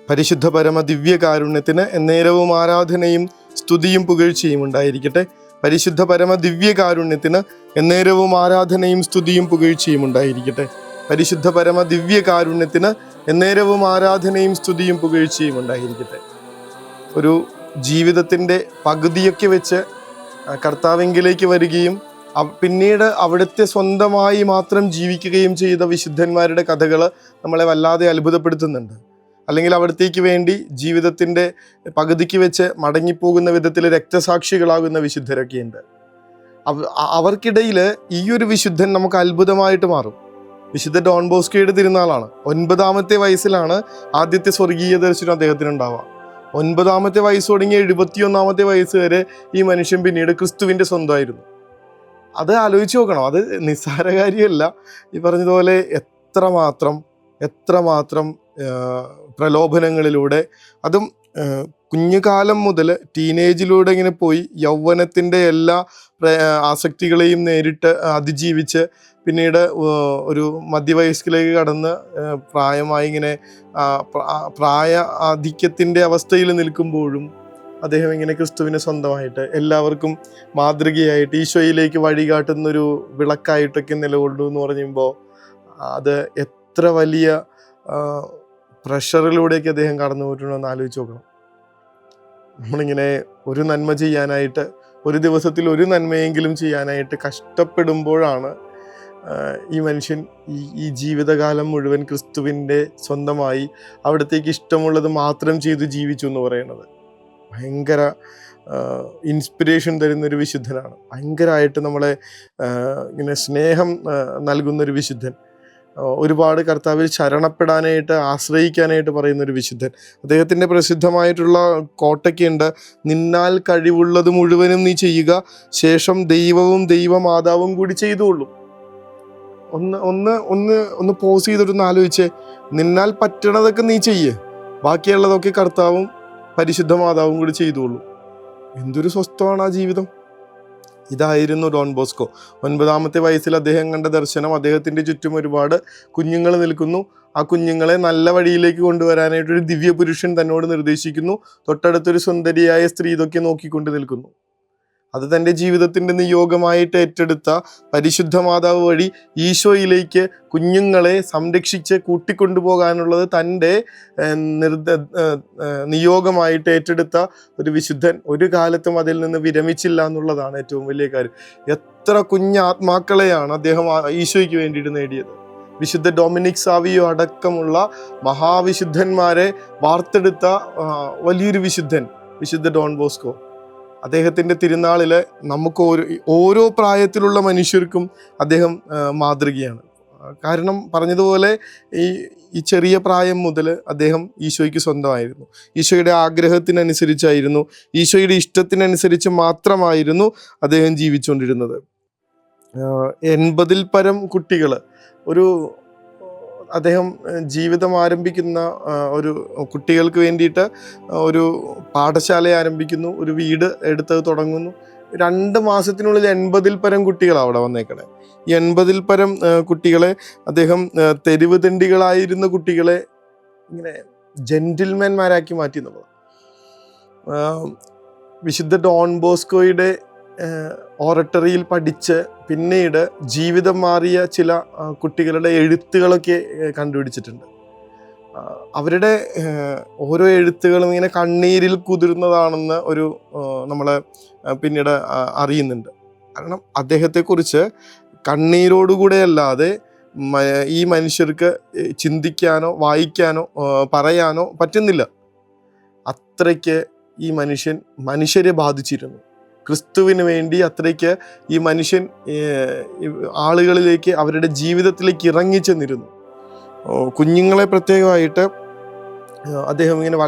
പരിശുദ്ധ പരമ ദിവ്യകാരുണ്യത്തിന് എന്നേരവും ആരാധനയും സ്തുതിയും പുകഴ്ചയും ഉണ്ടായിരിക്കട്ടെ. പരിശുദ്ധ പരമ ദിവ്യകാരുണ്യത്തിന് എന്നേരവും ആരാധനയും സ്തുതിയും പുകഴ്ചയും ഉണ്ടായിരിക്കട്ടെ. പരിശുദ്ധ പരമ ദിവ്യകാരുണ്യത്തിന് എന്നേരവും ആരാധനയും സ്തുതിയും പുകഴ്ചയും ഉണ്ടായിരിക്കട്ടെ. ഒരു ജീവിതത്തിൻ്റെ പകുതിയൊക്കെ വെച്ച് കർത്താവിങ്കിലേക്ക് വരികയും പിന്നീട് അവിടുത്തെ സ്വന്തമായി മാത്രം ജീവിക്കുകയും ചെയ്ത വിശുദ്ധന്മാരുടെ കഥകൾ നമ്മളെ വല്ലാതെ അത്ഭുതപ്പെടുത്തുന്നുണ്ട്. അല്ലെങ്കിൽ അവിടത്തേക്ക് വേണ്ടി ജീവിതത്തിൻ്റെ പകുതിക്ക് വെച്ച് മടങ്ങിപ്പോകുന്ന വിധത്തിൽ രക്തസാക്ഷികളാകുന്ന വിശുദ്ധരൊക്കെയുണ്ട്. അവർക്കിടയിൽ ഈ ഒരു വിശുദ്ധൻ നമുക്ക് അത്ഭുതമായിട്ട് മാറും. വിശുദ്ധ ഡോൺ ബോസ്കോയുടെ തിരുനാളാണ്. 9-ാമത്തെ വയസ്സിലാണ് ആദ്യത്തെ സ്വർഗീയ ദർശനം അദ്ദേഹത്തിനുണ്ടാവുക. 9-ാമത്തെ വയസ്സ് തുടങ്ങി 71-ാമത്തെ വയസ്സ് വരെ ഈ മനുഷ്യൻ പിന്നീട് ക്രിസ്തുവിൻ്റെ സ്വന്തമായിരുന്നു. അത് ആലോചിച്ച് നോക്കണം. അത് നിസ്സാര കാര്യമല്ല. ഈ പറഞ്ഞതുപോലെ എത്രമാത്രം പ്രലോഭനങ്ങളിലൂടെ, അതും കുഞ്ഞുകാലം മുതൽ ടീനേജിലൂടെ ഇങ്ങനെ പോയി യൗവനത്തിൻ്റെ എല്ലാ ആസക്തികളെയും നേരിട്ട് അതിജീവിച്ച് പിന്നീട് ഒരു മധ്യവയസ്കിലേക്ക് കടന്ന് പ്രായമായി ഇങ്ങനെ പ്രായ ആധിക്യത്തിൻ്റെ അവസ്ഥയിൽ നിൽക്കുമ്പോഴും അദ്ദേഹം ഇങ്ങനെ ക്രിസ്തുവിനെ സ്വന്തമായിട്ട് എല്ലാവർക്കും മാതൃകയായിട്ട് ഈശോയിലേക്ക് വഴികാട്ടുന്നൊരു വിളക്കായിട്ടൊക്കെ നിലകൊണ്ടു എന്ന് പറയുമ്പോൾ അത് എത്ര വലിയ പ്രഷറിലൂടെയൊക്കെ അദ്ദേഹം കടന്നു പോയിട്ടുണ്ടെന്ന് ആലോചിച്ച് നോക്കണം. നമ്മളിങ്ങനെ ഒരു നന്മ ചെയ്യാനായിട്ട്, ഒരു ദിവസത്തിൽ ഒരു നന്മയെങ്കിലും ചെയ്യാനായിട്ട് കഷ്ടപ്പെടുമ്പോഴാണ് ഈ മനുഷ്യൻ ഈ ജീവിതകാലം മുഴുവൻ ക്രിസ്തുവിൻ്റെ സ്വന്തമായി അവിടത്തേക്ക് ഇഷ്ടമുള്ളത് മാത്രം ചെയ്ത് ജീവിച്ചു എന്ന് പറയുന്നത്. ഭയങ്കര ഇൻസ്പിറേഷൻ തരുന്നൊരു വിശുദ്ധനാണ്. ഭയങ്കരമായിട്ട് നമ്മളെ ഇങ്ങനെ സ്നേഹം നൽകുന്നൊരു വിശുദ്ധൻ. ഒരുപാട് കർത്താവിൽ ശരണപ്പെടാനായിട്ട്, ആശ്രയിക്കാനായിട്ട് പറയുന്നൊരു വിശുദ്ധൻ. അദ്ദേഹത്തിൻ്റെ പ്രസിദ്ധമായിട്ടുള്ള കോട്ടയ്ക്കുണ്ട്: നിന്നാൽ കഴിവുള്ളത് മുഴുവനും നീ ചെയ്യുക, ശേഷം ദൈവവും ദൈവമാതാവും കൂടി ചെയ്തുകൊള്ളും. ഒന്ന് പോസ് ചെയ്തിട്ടൊന്ന് ആലോചിച്ചേ. നിന്നാൽ പറ്റണതൊക്കെ നീ ചെയ്യേ, ബാക്കിയുള്ളതൊക്കെ കർത്താവും പരിശുദ്ധ മാതാവും കൂടി ചെയ്തുകൊള്ളും. എന്തൊരു സ്വസ്ഥമാണ് ആ ജീവിതം. ഇതായിരുന്നു ഡോൺ ബോസ്കോ. 9-ാമത്തെ വയസ്സിൽ അദ്ദേഹം കണ്ട ദർശനം. അദ്ദേഹത്തിൻ്റെ ചുറ്റും ഒരുപാട് കുഞ്ഞുങ്ങൾ നിൽക്കുന്നു. ആ കുഞ്ഞുങ്ങളെ നല്ല വഴിയിലേക്ക് കൊണ്ടുവരാനായിട്ടൊരു ദിവ്യ പുരുഷൻ തന്നോട് നിർദ്ദേശിക്കുന്നു. തൊട്ടടുത്തൊരു സുന്ദരിയായ സ്ത്രീ ഇതൊക്കെ നോക്കിക്കൊണ്ട് നിൽക്കുന്നു. അത് തൻ്റെ ജീവിതത്തിൻ്റെ നിയോഗമായിട്ട് ഏറ്റെടുത്ത പരിശുദ്ധ മാതാവ് വഴി ഈശോയിലേക്ക് കുഞ്ഞുങ്ങളെ സംരക്ഷിച്ച് കൂട്ടിക്കൊണ്ടുപോകാനുള്ളത് തൻ്റെ നിയോഗമായിട്ട് ഏറ്റെടുത്ത ഒരു വിശുദ്ധൻ ഒരു കാലത്തും അതിൽ നിന്ന് വിരമിച്ചില്ല എന്നുള്ളതാണ് ഏറ്റവും വലിയ കാര്യം. എത്ര കുഞ്ഞാത്മാക്കളെയാണ് അദ്ദേഹം ഈശോയ്ക്ക് വേണ്ടിയിട്ട് നേടിയത്. വിശുദ്ധ ഡൊമിനിക് സാവിയോ അടക്കമുള്ള മഹാവിശുദ്ധന്മാരെ വാർത്തെടുത്ത വലിയൊരു വിശുദ്ധൻ വിശുദ്ധ ഡോൺ ബോസ്കോ. അദ്ദേഹത്തിൻ്റെ തിരുനാളിൽ നമുക്ക് ഓരോ പ്രായത്തിലുള്ള മനുഷ്യർക്കും അദ്ദേഹം മാതൃകയാണ്. കാരണം പറഞ്ഞതുപോലെ ഈ ചെറിയ പ്രായം മുതൽ അദ്ദേഹം ഈശോയ്ക്ക് സ്വന്തമായിരുന്നു. ഈശോയുടെ ആഗ്രഹത്തിനനുസരിച്ചായിരുന്നു, ഈശോയുടെ ഇഷ്ടത്തിനനുസരിച്ച് മാത്രമായിരുന്നു അദ്ദേഹം ജീവിച്ചുകൊണ്ടിരുന്നത്. 80-ൽ പരം കുട്ടികൾ, അദ്ദേഹം ജീവിതം ആരംഭിക്കുന്ന ഒരു കുട്ടികൾക്ക് വേണ്ടിയിട്ട് ഒരു പാഠശാല ആരംഭിക്കുന്നു, ഒരു വീട് എടുത്തത് തുടങ്ങുന്നു. 2 മാസത്തിനുള്ളിൽ 80-ൽ പരം കുട്ടികളാണ് അവിടെ വന്നേക്കണേ. ഈ 80-ൽ പരം കുട്ടികളെ അദ്ദേഹം തെരുവ് തെണ്ടികളായിരുന്ന കുട്ടികളെ ഇങ്ങനെ ജെന്റിൽമാൻമാരാക്കി മാറ്റി എന്നുള്ളത്. വിശുദ്ധ ഡോൺ ബോസ്കോയുടെ ഓറട്ടറിയിൽ പഠിച്ച് പിന്നീട് ജീവിതം മാറിയ ചില കുട്ടികളുടെ എഴുത്തുകളൊക്കെ കണ്ടുപിടിച്ചിട്ടുണ്ട്. അവരുടെ ഓരോ എഴുത്തുകളും ഇങ്ങനെ കണ്ണീരിൽ കുതിർന്നതാണെന്ന് നമ്മളെ പിന്നീട് അറിയുന്നുണ്ട്. കാരണം അദ്ദേഹത്തെക്കുറിച്ച് കണ്ണീരോടുകൂടെ അല്ലാതെ ഈ മനുഷ്യർക്ക് ചിന്തിക്കാനോ വായിക്കാനോ പറയാനോ പറ്റുന്നില്ല. അത്രയ്ക്ക് ഈ മനുഷ്യരെ ബാധിച്ചിരുന്നു. ക്രിസ്തുവിന് വേണ്ടി അത്രയ്ക്ക് ഈ മനുഷ്യൻ ആളുകളിലേക്ക്, അവരുടെ ജീവിതത്തിലേക്ക് ഇറങ്ങിച്ചെന്നിരുന്നു. കുഞ്ഞുങ്ങളെ പ്രത്യേകമായിട്ട് അദ്ദേഹം ഇങ്ങനെ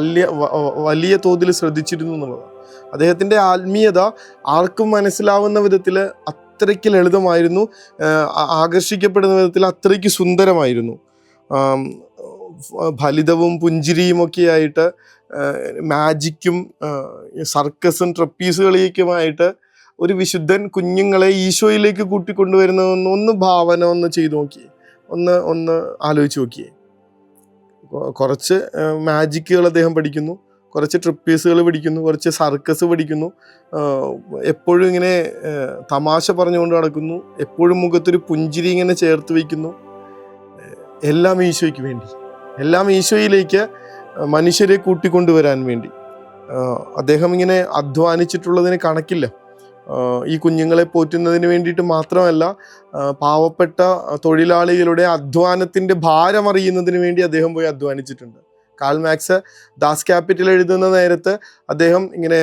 വലിയ തോതിൽ ശ്രദ്ധിച്ചിരുന്നു എന്നുള്ളതാണ്. അദ്ദേഹത്തിൻ്റെ ആത്മീയത ആർക്കും മനസ്സിലാവുന്ന വിധത്തിൽ അത്രയ്ക്ക് ലളിതമായിരുന്നു, ആകർഷിക്കപ്പെടുന്ന വിധത്തിൽ അത്രയ്ക്ക് സുന്ദരമായിരുന്നു. ഫലിതവും പുഞ്ചിരിയും ഒക്കെ ആയിട്ട്, മാജിക്കും സർക്കസും ട്രപ്പീസ് കളിയൊക്കെയുമായിട്ട് ഒരു വിശുദ്ധൻ കുഞ്ഞുങ്ങളെ ഈശോയിലേക്ക് കൂട്ടിക്കൊണ്ടുവരുന്നതെന്ന് ഭാവന ചെയ്തു നോക്കിയേ, ഒന്ന് ആലോചിച്ച് നോക്കിയേ. കുറച്ച് മാജിക്കുകൾ അദ്ദേഹം പഠിക്കുന്നു, കുറച്ച് ട്രിപ്പീസുകൾ പഠിക്കുന്നു, കുറച്ച് സർക്കസ് പഠിക്കുന്നു, എപ്പോഴും ഇങ്ങനെ തമാശ പറഞ്ഞുകൊണ്ട് നടക്കുന്നു, എപ്പോഴും മുഖത്തൊരു പുഞ്ചിരി ഇങ്ങനെ ചേർത്ത് വയ്ക്കുന്നു. എല്ലാം ഈശോയ്ക്ക് വേണ്ടി, എല്ലാം ഈശോയിലേക്ക് മനുഷ്യരെ കൂട്ടിക്കൊണ്ടുവരാൻ വേണ്ടി അദ്ദേഹം ഇങ്ങനെ അധ്വാനിച്ചിട്ടുള്ളതിന് കണക്കില്ല. ഈ കുഞ്ഞുങ്ങളെ പോറ്റുന്നതിന് വേണ്ടിയിട്ട് മാത്രമല്ല, പാവപ്പെട്ട തൊഴിലാളികളുടെ അധ്വാനത്തിൻ്റെ ഭാരം അറിയുന്നതിന് വേണ്ടി അദ്ദേഹം പോയി അധ്വാനിച്ചിട്ടുണ്ട്. കാൾ മാക്സ് ദാസ് ക്യാപിറ്റൽ എഴുതുന്ന നേരത്ത് അദ്ദേഹം ഇങ്ങനെ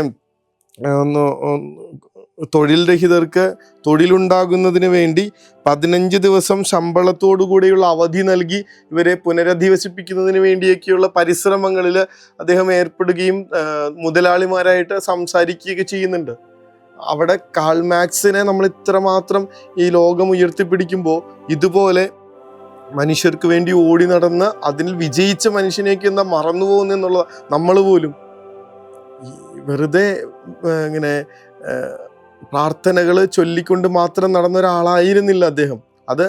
തൊഴിൽ രഹിതർക്ക് തൊഴിലുണ്ടാകുന്നതിന് വേണ്ടി 15 ദിവസം ശമ്പളത്തോടു കൂടിയുള്ള അവധി നൽകി ഇവരെ പുനരധിവസിപ്പിക്കുന്നതിന് വേണ്ടിയൊക്കെയുള്ള പരിശ്രമങ്ങളിൽ അദ്ദേഹം ഏർപ്പെടുകയും മുതലാളിമാരായിട്ട് സംസാരിക്കുകയൊക്കെ ചെയ്യുന്നുണ്ട്. അവിടെ കാൾ മാക്സിനെ നമ്മൾ ഇത്രമാത്രം ഈ ലോകം ഉയർത്തിപ്പിടിക്കുമ്പോൾ ഇതുപോലെ മനുഷ്യർക്ക് വേണ്ടി ഓടി നടന്ന് അതിൽ വിജയിച്ച മനുഷ്യനെയൊക്കെ എന്താ മറന്നുപോകുന്നു എന്നുള്ള നമ്മൾ പോലും വെറുതെ ഇങ്ങനെ പ്രാർത്ഥനകൾ ചൊല്ലിക്കൊണ്ട് മാത്രം നടന്ന ഒരാളായിരുന്നില്ല അദ്ദേഹം. അത്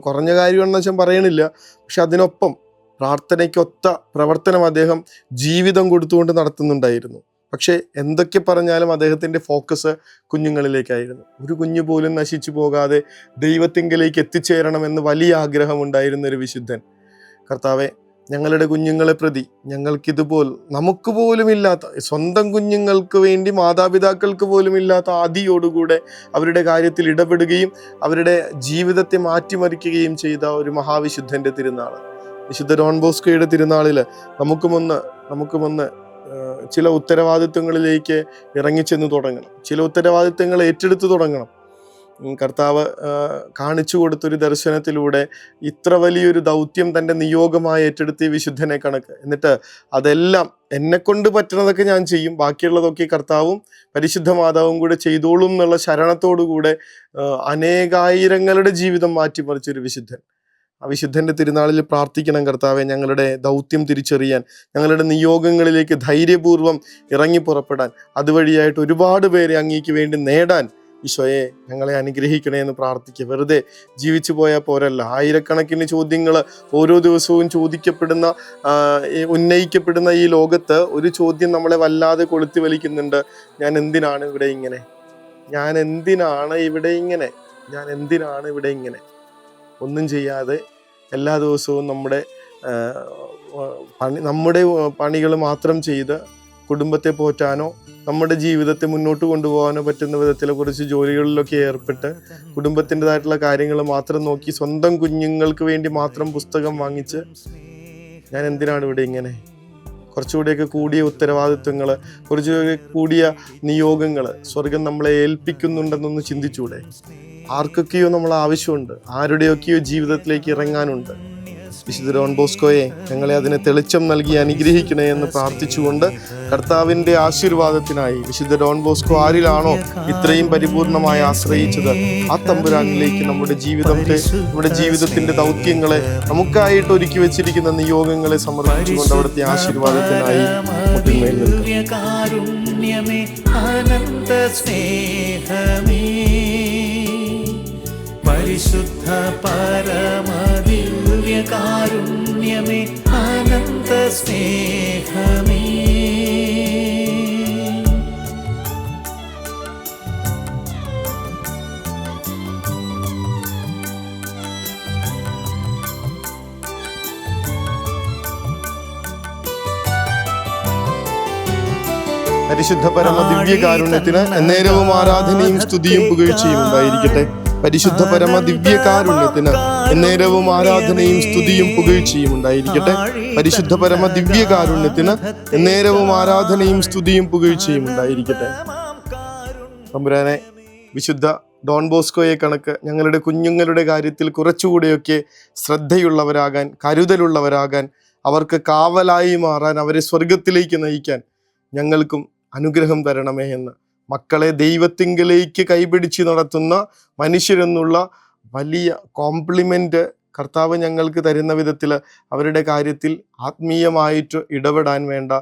കുറഞ്ഞ കാര്യമാണെന്ന് വെച്ചാൽ പറയണില്ല. പക്ഷെ അതിനൊപ്പം പ്രാർത്ഥനയ്ക്കൊത്ത പ്രവർത്തനം അദ്ദേഹം ജീവിതം കൊടുത്തുകൊണ്ട് നടത്തുന്നുണ്ടായിരുന്നു. പക്ഷെ എന്തൊക്കെ പറഞ്ഞാലും അദ്ദേഹത്തിൻ്റെ ഫോക്കസ് കുഞ്ഞുങ്ങളിലേക്കായിരുന്നു. ഒരു കുഞ്ഞു പോലും നശിച്ചു പോകാതെ ദൈവത്തിങ്കലേക്ക് എത്തിച്ചേരണമെന്ന് വലിയ ആഗ്രഹമുണ്ടായിരുന്ന ഒരു വിശുദ്ധൻ. കർത്താവെ, ഞങ്ങളുടെ കുഞ്ഞുങ്ങളെ പ്രതി നമുക്ക് പോലുമില്ലാത്ത, സ്വന്തം കുഞ്ഞുങ്ങൾക്ക് വേണ്ടി മാതാപിതാക്കൾക്ക് പോലുമില്ലാത്ത ആദിയോടുകൂടെ അവരുടെ കാര്യത്തിൽ ഇടപെടുകയും അവരുടെ ജീവിതത്തെ മാറ്റിമറിക്കുകയും ചെയ്ത ഒരു മഹാവിശുദ്ധൻ്റെ തിരുനാൾ, വിശുദ്ധ ഡോൺ ബോസ്കോയുടെ തിരുനാളിൽ നമുക്കുമൊന്ന് ചില ഉത്തരവാദിത്വങ്ങളിലേക്ക് ഇറങ്ങിച്ചെന്ന് തുടങ്ങണം, ചില ഉത്തരവാദിത്വങ്ങൾ ഏറ്റെടുത്ത് തുടങ്ങണം. കർത്താവ് കാണിച്ചു കൊടുത്തൊരു ദർശനത്തിലൂടെ ഇത്ര വലിയൊരു ദൗത്യം തൻ്റെ നിയോഗമായി ഏറ്റെടുത്ത ഈ വിശുദ്ധനെ കണക്ക്. എന്നിട്ട് അതെല്ലാം എന്നെക്കൊണ്ട് പറ്റുന്നതൊക്കെ ഞാൻ ചെയ്യും, ബാക്കിയുള്ളതൊക്കെ കർത്താവും പരിശുദ്ധ മാതാവും കൂടെ ചെയ്തോളും എന്നുള്ള ശരണത്തോടുകൂടെ അനേകായിരങ്ങളുടെ ജീവിതം മാറ്റിമറിച്ചൊരു വിശുദ്ധൻ. ആ വിശുദ്ധൻ്റെ തിരുനാളിൽ പ്രാർത്ഥിക്കണം, കർത്താവെ, ഞങ്ങളുടെ ദൗത്യം തിരിച്ചറിയാൻ, ഞങ്ങളുടെ നിയോഗങ്ങളിലേക്ക് ധൈര്യപൂർവ്വം ഇറങ്ങി പുറപ്പെടാൻ, അതുവഴിയായിട്ട് ഒരുപാട് പേരെ അങ്ങേക്ക് വേണ്ടി നേടാൻ ഈശോയെ ഞങ്ങളെ അനുഗ്രഹിക്കണേ എന്ന് പ്രാർത്ഥിക്കുക. വെറുതെ ജീവിച്ചു പോയാൽ പോരല്ല. ആയിരക്കണക്കിന് ചോദ്യങ്ങൾ ഓരോ ദിവസവും ഉന്നയിക്കപ്പെടുന്ന ഈ ലോകത്ത് ഒരു ചോദ്യം നമ്മളെ വല്ലാതെ കൊളുത്തി വലിക്കുന്നുണ്ട്. ഞാൻ എന്തിനാണ് ഇവിടെ ഇങ്ങനെ? ഒന്നും ചെയ്യാതെ എല്ലാ ദിവസവും നമ്മുടെ പണികൾ മാത്രം ചെയ്ത് കുടുംബത്തെ പോറ്റാനോ നമ്മുടെ ജീവിതത്തെ മുന്നോട്ട് കൊണ്ടുപോകാനോ പറ്റുന്ന വിധത്തിലെ കുറച്ച് ജോലികളിലൊക്കെ ഏർപ്പെട്ട് കുടുംബത്തിൻ്റെതായിട്ടുള്ള കാര്യങ്ങൾ മാത്രം നോക്കി സ്വന്തം കുഞ്ഞുങ്ങൾക്ക് വേണ്ടി മാത്രം പുസ്തകം വാങ്ങിച്ച് ഞാൻ എന്തിനാണ് ഇവിടെ ഇങ്ങനെ? കുറച്ചുകൂടിയൊക്കെ കൂടിയ ഉത്തരവാദിത്വങ്ങൾ, കുറച്ചുകൂടി കൂടിയ നിയോഗങ്ങൾ സ്വർഗം നമ്മളെ ഏൽപ്പിക്കുന്നുണ്ടെന്നൊന്ന് ചിന്തിച്ചൂടെ? ആർക്കൊക്കെയോ നമ്മൾ ആവശ്യമുണ്ട്, ആരുടെയൊക്കെയോ ജീവിതത്തിലേക്ക് ഇറങ്ങാനുണ്ട്. വിശുദ്ധ ഡോൺ ബോസ്കോയെ ഞങ്ങളെ അതിനെ തെളിച്ചം നൽകി അനുഗ്രഹിക്കണേ എന്ന് പ്രാർത്ഥിച്ചുകൊണ്ട് കർത്താവിൻ്റെ ആശീർവാദത്തിനായി വിശുദ്ധ ഡോൺ ബോസ്കോ ആരിലാണോ ഇത്രയും പരിപൂർണമായി ആശ്രയിച്ചത് ആ തമ്പുരാനിലേക്ക് നമ്മുടെ ജീവിതത്തിൻ്റെ ദൗത്യങ്ങളെ നമുക്കായിട്ട് ഒരുക്കി വെച്ചിരിക്കുന്ന നിയോഗങ്ങളെ സമർപ്പിച്ചുകൊണ്ട് അവിടുത്തെ ആശീർവാദത്തിനായി മുട്ടിന്മേൽ പരിശുദ്ധ പരമദിവ്യകാരുണ്യമേ അനന്ത സ്നേഹമേ. പരിശുദ്ധ പരമ ദിവ്യകാരുണ്യത്തിന് എന്നേരവും ആരാധനയും സ്തുതിയും പുകഴ്ചയും ഉണ്ടായിരിക്കട്ടെ. പരിശുദ്ധ പരമ ദിവ്യകാരുണ്യത്തിന് എന്നേരവും ആരാധനയും സ്തുതിയും പുകഴ്ചയും ഉണ്ടായിരിക്കട്ടെ. പരിശുദ്ധ പരമ ദിവ്യകാരുണ്യത്തിന് എന്നേരവും ആരാധനയും സ്തുതിയും പുകഴ്ചയും ഉണ്ടായിരിക്കട്ടെ. തമ്പുരാനെ, വിശുദ്ധ ഡോൺ ബോസ്കോയെ കണക്ക് ഞങ്ങളുടെ കുഞ്ഞുങ്ങളുടെ കാര്യത്തിൽ കുറച്ചുകൂടെയൊക്കെ ശ്രദ്ധയുള്ളവരാകാൻ, കരുതലുള്ളവരാകാൻ, അവർക്ക് കാവലായി മാറാൻ, അവരെ സ്വർഗത്തിലേക്ക് നയിക്കാൻ ഞങ്ങൾക്കും അനുഗ്രഹം തരണമേ എന്ന് മക്കളെ ദൈവത്തിങ്കലേക്ക് കൈപിടിച്ച് നടത്തുന്ന മനുഷ്യരെന്നുള്ള വലിയ കോംപ്ലിമെൻ്റ് കർത്താവ് ഞങ്ങൾക്ക് തരുന്ന വിധത്തിൽ അവരുടെ കാര്യത്തിൽ ആത്മീയമായിട്ട് ഇടപെടാൻ വേണ്ട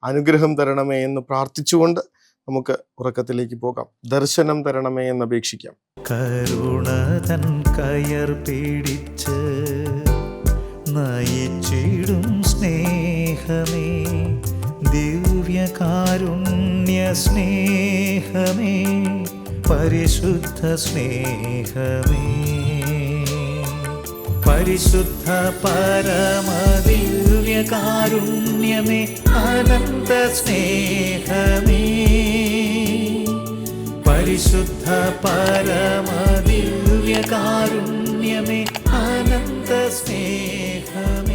അനുഗ്രഹം തരണമേ എന്ന് പ്രാർത്ഥിച്ചുകൊണ്ട് നമുക്ക് ഉറക്കത്തിലേക്ക് പോകാം. ദർശനം തരണമേ എന്ന് അപേക്ഷിക്കാം. കരുണതൻ കയർ പിടിച്ച് നയിച്ചിടും സ്നേഹമേ, സ്നേഹമേ ദിവ്യകാരുണ്യ സ്നേഹമേ പരിശുദ്ധ സ്നേഹമേ പരിശുദ്ധ പരമദിവ്യകാരുണ്യമേ അനന്ത സ്നേഹമേ പരിശുദ്ധ പരമദിവ്യകാരുണ്യമേ അനന്ത സ്നേഹമേ